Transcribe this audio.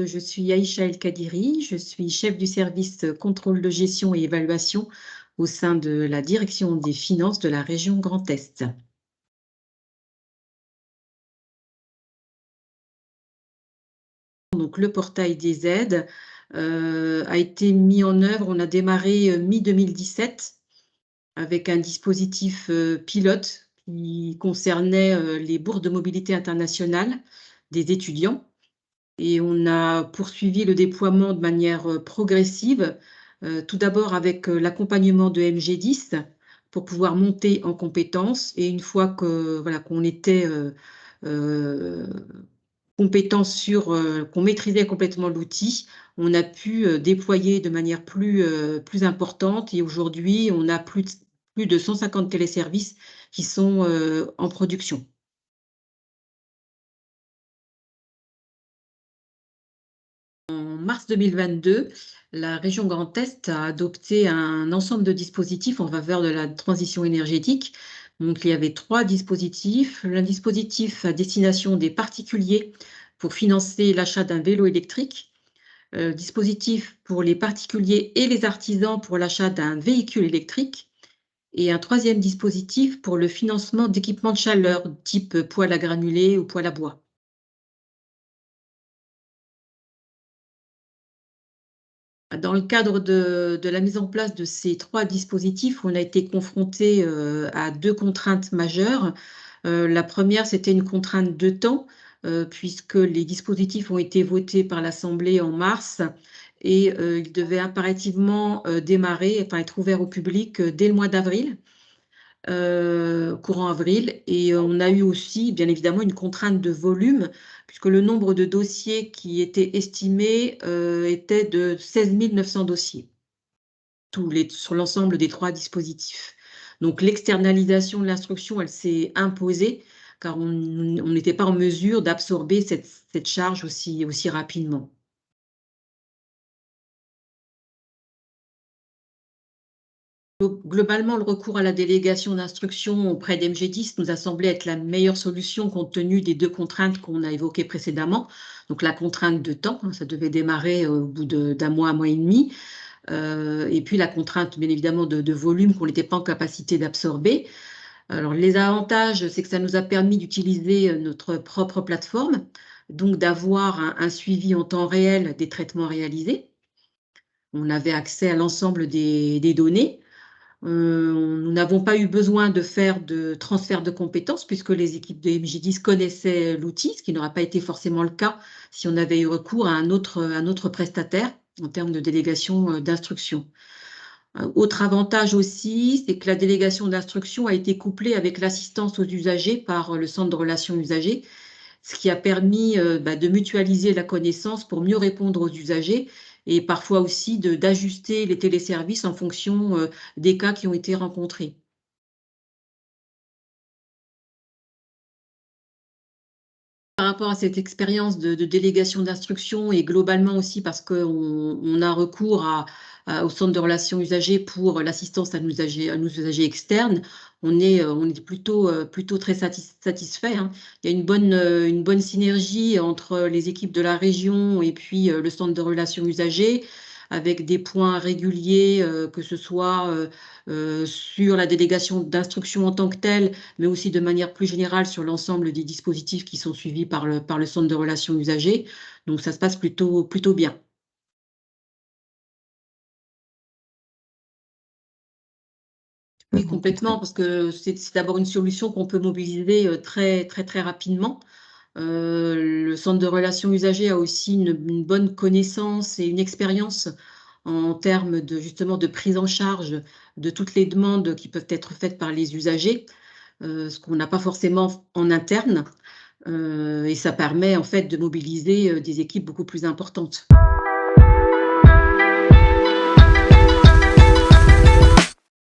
Je suis Aïcha El Kadiri, je suis chef du service contrôle de gestion et évaluation au sein de la direction des finances de la région Grand Est. Donc, le portail des aides a été mis en œuvre, on a démarré mi-2017 avec un dispositif pilote qui concernait les bourses de mobilité internationale des étudiants. Et on a poursuivi le déploiement de manière progressive, tout d'abord avec l'accompagnement de MG10 pour pouvoir monter en compétences. Et une fois que, voilà, qu'on était euh, compétent qu'on maîtrisait complètement l'outil, on a pu déployer de manière plus importante. Et aujourd'hui, on a plus de 150 téléservices qui sont en production. En mars 2022, la région Grand Est a adopté un ensemble de dispositifs en faveur de la transition énergétique. Donc, il y avait 3 dispositifs. Un dispositif à destination des particuliers pour financer l'achat d'un vélo électrique. Dispositif pour les particuliers et les artisans pour l'achat d'un véhicule électrique. Et un 3e dispositif pour le financement d'équipements de chaleur type poêle à granulés ou poêle à bois. Dans le cadre de la mise en place de ces 3 dispositifs, on a été confronté à 2 contraintes majeures. La première, c'était une contrainte de temps, puisque les dispositifs ont été votés par l'Assemblée en mars et ils devaient impérativement démarrer, enfin être ouverts au public dès le mois d'avril. Courant avril. Et on a eu aussi, bien évidemment, une contrainte de volume, puisque le nombre de dossiers qui était estimé était de 16 900 dossiers, sur l'ensemble des 3 dispositifs. Donc l'externalisation de l'instruction, elle s'est imposée, car on n'était pas en mesure d'absorber cette charge aussi rapidement. Globalement, le recours à la délégation d'instruction auprès d'MG10 nous a semblé être la meilleure solution compte tenu des 2 contraintes qu'on a évoquées précédemment. Donc la contrainte de temps, hein, ça devait démarrer au bout d'un mois, un mois et demi. Et puis la contrainte, bien évidemment, de volume qu'on n'était pas en capacité d'absorber. Alors les avantages, c'est que ça nous a permis d'utiliser notre propre plateforme, donc d'avoir un suivi en temps réel des traitements réalisés. On avait accès à l'ensemble des données. Nous n'avons pas eu besoin de faire de transfert de compétences puisque les équipes de MJ10 connaissaient l'outil, ce qui n'aurait pas été forcément le cas si on avait eu recours à un autre prestataire en termes de délégation d'instruction. Autre avantage aussi, c'est que la délégation d'instruction a été couplée avec l'assistance aux usagers par le centre de relations usagers, ce qui a permis de mutualiser la connaissance pour mieux répondre aux usagers et parfois aussi d'ajuster les téléservices en fonction des cas qui ont été rencontrés. Par rapport à cette expérience de délégation d'instruction et globalement aussi parce qu'on a recours au centre de relations usagers pour l'assistance à nos usagers externes, on est plutôt très satisfait, hein. Il y a une bonne synergie entre les équipes de la région et puis le centre de relations usagers avec des points réguliers, que ce soit sur la délégation d'instruction en tant que telle, mais aussi de manière plus générale sur l'ensemble des dispositifs qui sont suivis par le centre de relations usagers. Donc ça se passe plutôt bien. Oui, complètement, parce que c'est d'abord une solution qu'on peut mobiliser très rapidement. Le centre de relations usagers a aussi une bonne connaissance et une expérience en termes justement de prise en charge de toutes les demandes qui peuvent être faites par les usagers, ce qu'on n'a pas forcément en interne. Et ça permet en fait de mobiliser des équipes beaucoup plus importantes.